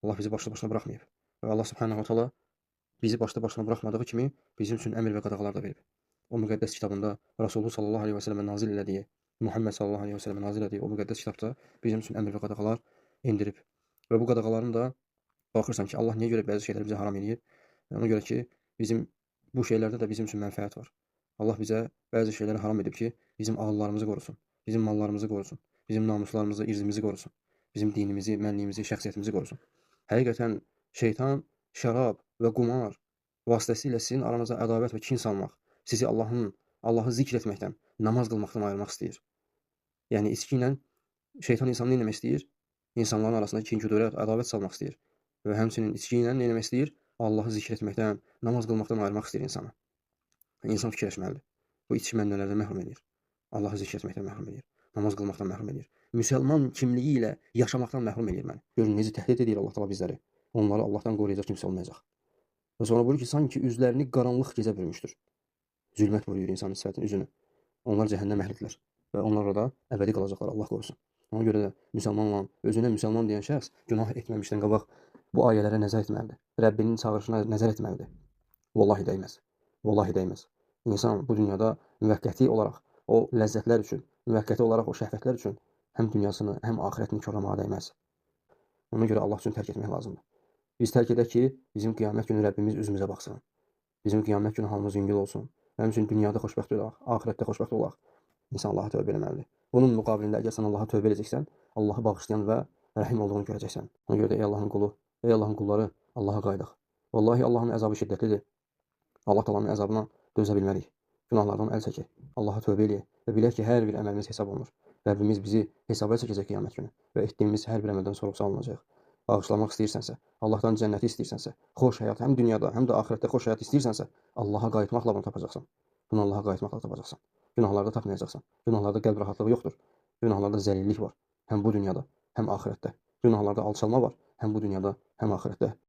Allah bizi başlı başına buraxmayıb. Və Allah Subhanahu wa Taala bizi başlı başına buraxmadığı kimi bizim üçün əmr və qadağalar da verib. O müqəddəs kitabında Rasulullah sallallahu əleyhi və səlləmə nazil elədiyi, Muhammed sallallahu əleyhi və səlləmə nazil elədiyi o müqəddəs kitabda bizim üçün əmr və qadağalar endirib. Və bu qadağaların da baxırsan ki, Allah niyə görə bəzi şeyləri bizə haram eləyib? Ona görə ki, bizim bu şeylərdə də bizim üçün mənfəət var. Allah bizə bəzi şeyləri haram edib ki, bizim ağıllarımızı qorusun, bizim mallarımızı qorusun, bizim namuslarımızı, irzimizi qorusun, bizim dinimizi, mənliyimizi, şəxsiyyətimizi qorusun. Həqiqətən şeytan şərab və qumar vasitəsilə sizin aranıza ədavət və kin salmaq, sizi Allahı zikr etməkdən, namaz qılmaqdan ayırmaq istəyir. Yəni içki ilə şeytan insanı nə etmək istəyir? İnsanların arasında kin-küdurət, ədavət salmaq istəyir. Və həmçinin içki ilə nə etmək istəyir? Allahı zikr etməkdən, namaz qılmaqdan ayırmaq istəyir insanı. İnsan fikirləşməlidir. Bu içki məni nələrdən məhrum edir? Allahı zikr etməkdən məhrum edir. Namaz qılmaqdan məhrum edir. Müsəlman kimliyi ilə yaşamaqdan məhrum edir məni. Görün necə təhdid edir Allah Taala bizləri. Onları Allahdan qoruyacaq kimsə olmayacaq. Və sonra buyurur ki, sanki üzlərini qaranlıq gecə bürümüşdür. Zülmət buyurur insanın sifətinin üzünü. Onlar cəhənnəm əhlidirlər və onlar orada əbədi qalacaqlar, Allah qorusun. Ona görə də müsəlmanla, özünə müsəlman deyən şəxs günah etməmişdən qabaq bu ayələrə nəzər etməlidir. Rəbbinin çağırışına nəzər etməlidir. Vallahi dəyməz. Vallahi dəyməz. İnsan bu dünyada müvəqqəti olaraq o ləzzətlər üçün, müvəqqəti olaraq o şəhvətlər üçün həm dünyasını, həm axirətini korlamağa dəyməz. Ona görə Allah üçün tərk etmək lazımdır. Biz tərk edək ki, bizim qiyamət günü Rəbbimiz üzümüzə baxsın. Bizim qiyamət günü halımız yüngül olsun. Mənim üçün dünyada xoşbəxt olaq, axirətdə xoşbəxt olaq. İnsan Allaha tövbə eləməlidir. Bunun müqabilində əgər sən Allaha tövbə edəcəksən, Allahı bağışlayan və rəhim olduğunu görəcəksən. Ona görə də ey Allahın qulu, ey Allahın qulları, Allaha qayıdaq. Vallahi Allahın əzabı şiddətlidir. Allah Taala'nın əzabına dözə bilmərik. Günahlardan əl çəkək. Allaha tövbə eləyək və bilək ki, hər bir əməlimiz hesab olunur. Rəbbimiz bizi hesaba çəkəcək qiyamət günü və etdiyimiz hər bir əməldən sorğu-salınacaq. Bağışlamaq istəyirsənsə, Allahdan cənnəti istəyirsənsə, xoş həyat həm dünyada, həm də axirətdə xoş həyat istəyirsənsə, Allaha qayıtmaqla bunu tapacaqsan. Bunu Allaha qayıtmaqla tapacaqsan. Günahlarda tapmayacaqsan. Günahlarda qəlb rahatlığı yoxdur. Günahlarda zəlillik var. Həm bu dünyada, həm axirətdə. Günahlarda alçalma var. Həm bu dünyada, həm axirətdə.